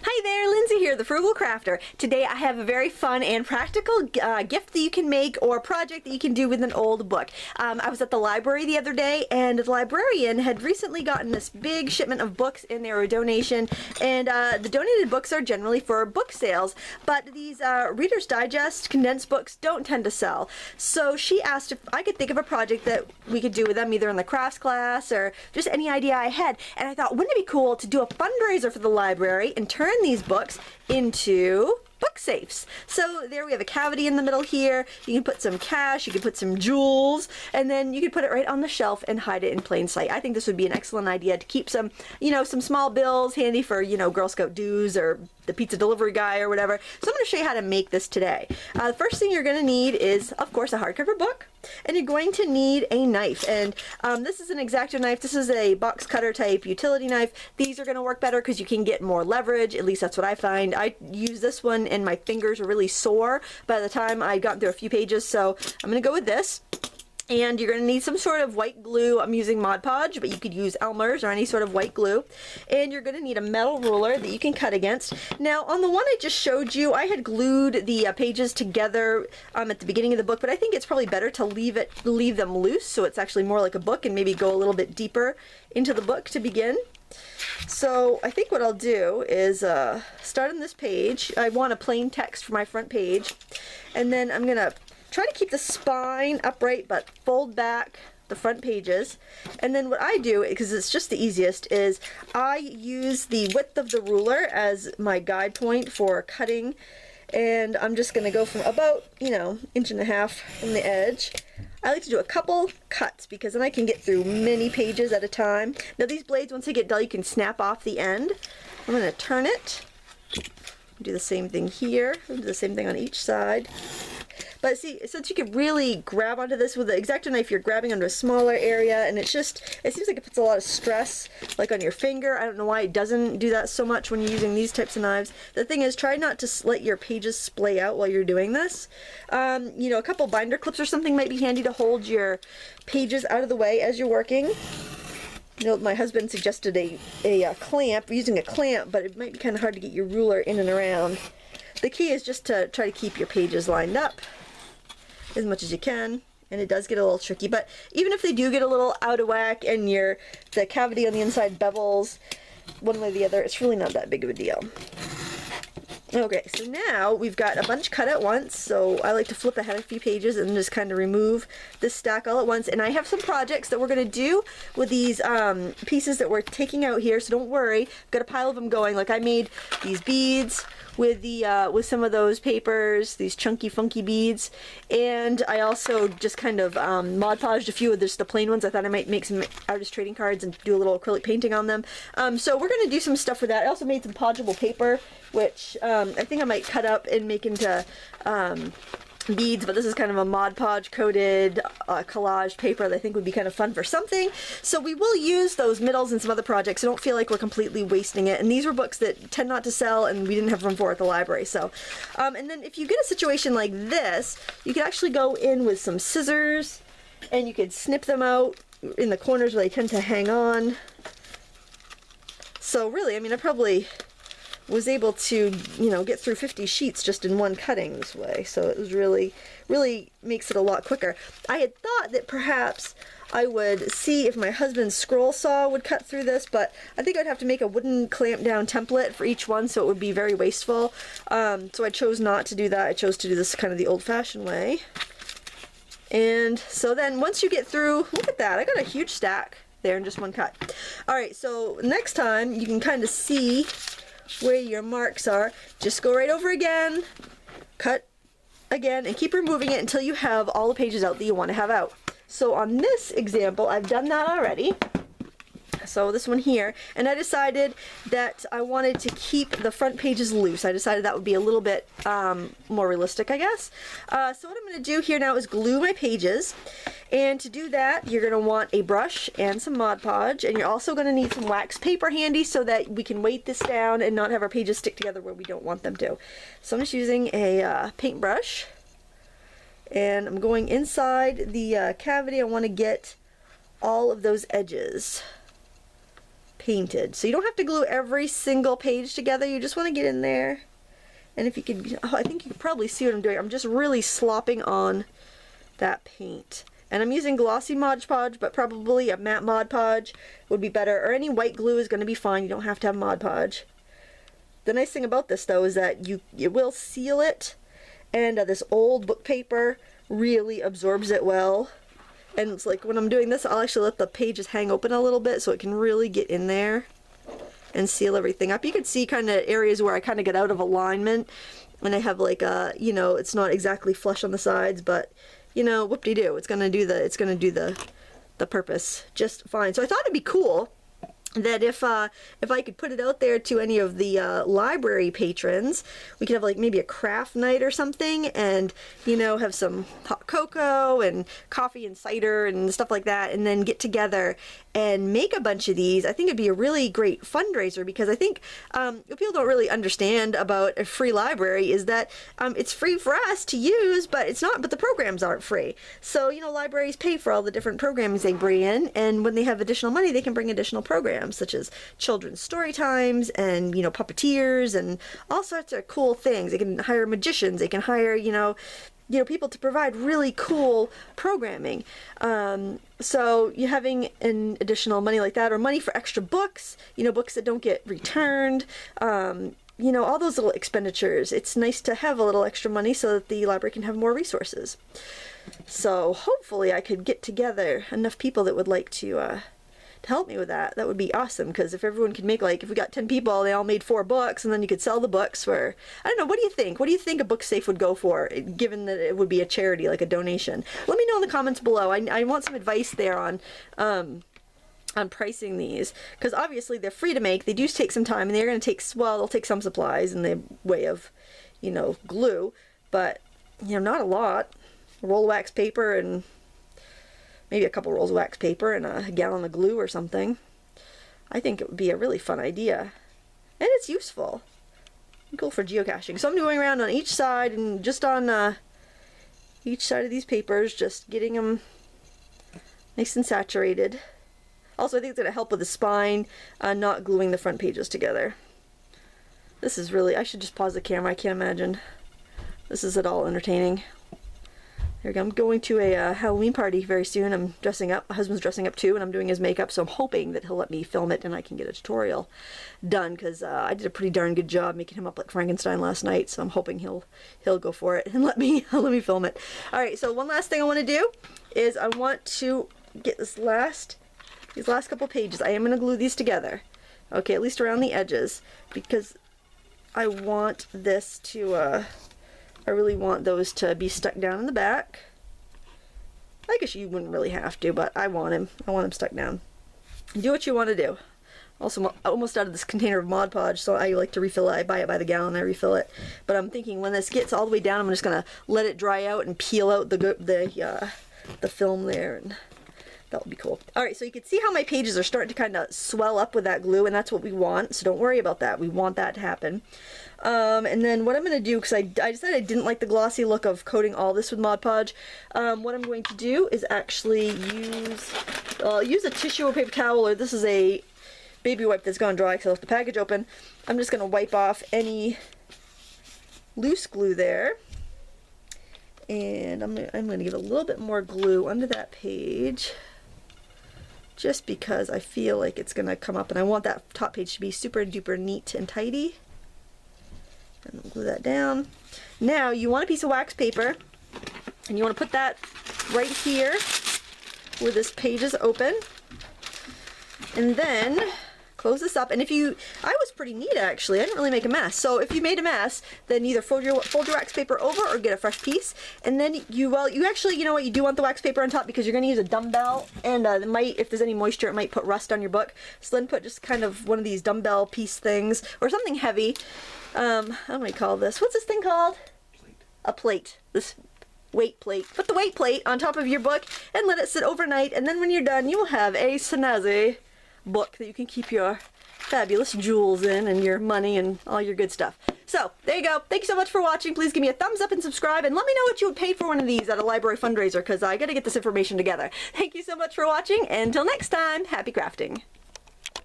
Hi there, Lindsay here, the Frugal Crafter. Today I have a very fun and practical gift that you can make or project that you can do with an old book. I was at the library the other day and the librarian had recently gotten this big shipment of books in there, a donation, and the donated books are generally for book sales, but these Reader's Digest condensed books don't tend to sell. So she asked if I could think of a project that we could do with them either in the crafts class or just any idea I had, and I thought, wouldn't it be cool to do a fundraiser for the library and turn these books into book safes. So there we have a cavity in the middle here. You can put some cash, you can put some jewels, and then you can put it right on the shelf and hide it in plain sight. I think this would be an excellent idea to keep some, some small bills handy for, Girl Scout dues or the pizza delivery guy or whatever. So I'm going to show you how to make this today. The first thing you're going to need is, of course, a hardcover book, and you're going to need a knife. And this is an X-Acto knife. This is a box cutter type utility knife. These are going to work better because you can get more leverage. At least that's what I find. I use this one and my fingers are really sore by the time I got through a few pages, so I'm going to go with this. And you're going to need some sort of white glue. I'm using Mod Podge, but you could use Elmer's or any sort of white glue. And you're going to need a metal ruler that you can cut against. Now, on the one I just showed you, I had glued the pages together at the beginning of the book, but I think it's probably better to leave them loose so it's actually more like a book and maybe go a little bit deeper into the book to begin. So I think what I'll do is start on this page. I want a plain text for my front page, and then I'm going to try to keep the spine upright but fold back the front pages. And then what I do, because it's just the easiest, is I use the width of the ruler as my guide point for cutting, and I'm just going to go from about, 1.5 inches from the edge. I like to do a couple cuts because then I can get through many pages at a time. Now these blades, once they get dull, you can snap off the end. I'm going to turn it, do the same thing here, do the same thing on each side. But see, since you can really grab onto this with the X-Acto knife, you're grabbing onto a smaller area, and it seems like it puts a lot of stress, like on your finger. I don't know why it doesn't do that so much when you're using these types of knives. The thing is, try not to let your pages splay out while you're doing this. A couple binder clips or something might be handy to hold your pages out of the way as you're working. My husband suggested a clamp, using a clamp, but it might be kind of hard to get your ruler in and around. The key is just to try to keep your pages lined up as much as you can, and it does get a little tricky, but even if they do get a little out of whack and the cavity on the inside bevels one way or the other, it's really not that big of a deal. Okay, so now we've got a bunch cut at once, so I like to flip ahead a few pages and just kind of remove this stack all at once. And I have some projects that we're going to do with these pieces that we're taking out here, so don't worry. I've got a pile of them going. Like I made these beads with some of those papers, these chunky funky beads, and I also just kind of Mod Podged a few of the plain ones. I thought I might make some artist trading cards and do a little acrylic painting on them. So we're going to do some stuff with that. I also made some podgeable paper, which I think I might cut up and make into beads, but this is kind of a Mod Podge coated collage paper that I think would be kind of fun for something. So we will use those middles in some other projects, so don't feel like we're completely wasting it. And these were books that tend not to sell and we didn't have room for at the library. So and then if you get a situation like this, you could actually go in with some scissors and you could snip them out in the corners where they tend to hang on. So really, I probably was able to, get through 50 sheets just in one cutting this way. So it was really makes it a lot quicker. I had thought that perhaps I would see if my husband's scroll saw would cut through this, but I think I'd have to make a wooden clamp down template for each one, so it would be very wasteful. So I chose not to do that. I chose to do this kind of the old-fashioned way. And so then once you get through, look at that, I got a huge stack there in just one cut. Alright, so next time you can kind of see where your marks are. Just go right over again, cut again, and keep removing it until you have all the pages out that you want to have out. So on this example, I've done that already. So this one here, and I decided that I wanted to keep the front pages loose. I decided that would be a little bit more realistic, I guess. So what I'm going to do here now is glue my pages, and to do that you're going to want a brush and some Mod Podge, and you're also going to need some wax paper handy so that we can weight this down and not have our pages stick together where we don't want them to. So I'm just using a paintbrush, and I'm going inside the cavity. I want to get all of those edges. painted. So you don't have to glue every single page together. You just want to get in there. And if you could, oh, I think you could probably see what I'm doing. I'm just really slopping on that paint. And I'm using glossy Mod Podge, but probably a matte Mod Podge would be better. Or any white glue is going to be fine. You don't have to have Mod Podge. The nice thing about this, though, is that it will seal it. And this old book paper really absorbs it well. And it's like when I'm doing this, I'll actually let the pages hang open a little bit so it can really get in there and seal everything up. You can see kind of areas where I kind of get out of alignment. And I have like a, you know, it's not exactly flush on the sides, but you know, whoop-de-doo, it's gonna do the purpose just fine. So I thought it'd be cool that if I could put it out there to any of the library patrons, we could have like maybe a craft night or something, and you know, have some hot cocoa and coffee and cider and stuff like that, and then get together and make a bunch of these. I think it'd be a really great fundraiser, because I think what people don't really understand about a free library is that it's free for us to use, but it's not. But the programs aren't free. So you know, libraries pay for all the different programs they bring in, and when they have additional money, they can bring additional programs such as children's story times and, you know, puppeteers and all sorts of cool things. They can hire magicians. They can hire, you know, people to provide really cool programming. So you having an additional money like that, or money for extra books, you know, books that don't get returned, you know, all those little expenditures. It's nice to have a little extra money so that the library can have more resources. So hopefully I could get together enough people that would like to help me with that. That would be awesome, because if everyone could make, like, if we got 10 people, they all made 4 books, and then you could sell the books for, I don't know, what do you think? What do you think a book safe would go for, given that it would be a charity, like a donation? Let me know in the comments below. I want some advice there on pricing these, because obviously they're free to make. They do take some time, and they're going to take, well, they'll take some supplies in the way of, you know, glue, but, you know, not a lot. A roll of wax paper and maybe a couple rolls of wax paper and a gallon of glue or something. I think it would be a really fun idea. And it's useful. Cool for geocaching. So I'm going around on each side, and just on each side of these papers, just getting them nice and saturated. Also, I think it's going to help with the spine, not gluing the front pages together. This is really, I should just pause the camera. I can't imagine this is at all entertaining. There we go. I'm going to a Halloween party very soon. I'm dressing up. My husband's dressing up too, and I'm doing his makeup, so I'm hoping that he'll let me film it and I can get a tutorial done, because I did a pretty darn good job making him up like Frankenstein last night, so I'm hoping he'll go for it and let me film it. Alright, so one last thing I want to do is I want to get these last couple pages. I am going to glue these together. Okay, at least around the edges, because I want this to I really want those to be stuck down in the back. I guess you wouldn't really have to, but I want them stuck down. Do what you want to do. Also, I'm almost out of this container of Mod Podge, so I like to refill it. I buy it by the gallon, I refill it. But I'm thinking when this gets all the way down, I'm just gonna let it dry out and peel out the film there, and that would be cool. Alright, so you can see how my pages are starting to kind of swell up with that glue, and that's what we want, so don't worry about that. We want that to happen. And then what I'm going to do, because I decided I didn't like the glossy look of coating all this with Mod Podge, what I'm going to do is actually use a tissue or paper towel, or this is a baby wipe that's gone dry because I left the package open. I'm just going to wipe off any loose glue there. And I'm going to give a little bit more glue under that page, just because I feel like it's going to come up, and I want that top page to be super duper neat and tidy. And I'll glue that down. Now you want a piece of wax paper, and you want to put that right here where this page is open, and then close this up. And I was pretty neat actually. I didn't really make a mess. So if you made a mess, then either fold your wax paper over or get a fresh piece. And then you actually, you know what, you do want the wax paper on top, because you're going to use a dumbbell, and it might, if there's any moisture, it might put rust on your book. So then put just kind of one of these dumbbell piece things, or something heavy. How do I call this? What's this thing called? Plate. A plate. This weight plate. Put the weight plate on top of your book and let it sit overnight, and then when you're done, you will have a snazzy book that you can keep your fabulous jewels in, and your money and all your good stuff. So there you go. Thank you so much for watching. Please give me a thumbs up and subscribe, and let me know what you would pay for one of these at a library fundraiser, because I gotta get this information together. Thank you so much for watching. Until next time, happy crafting.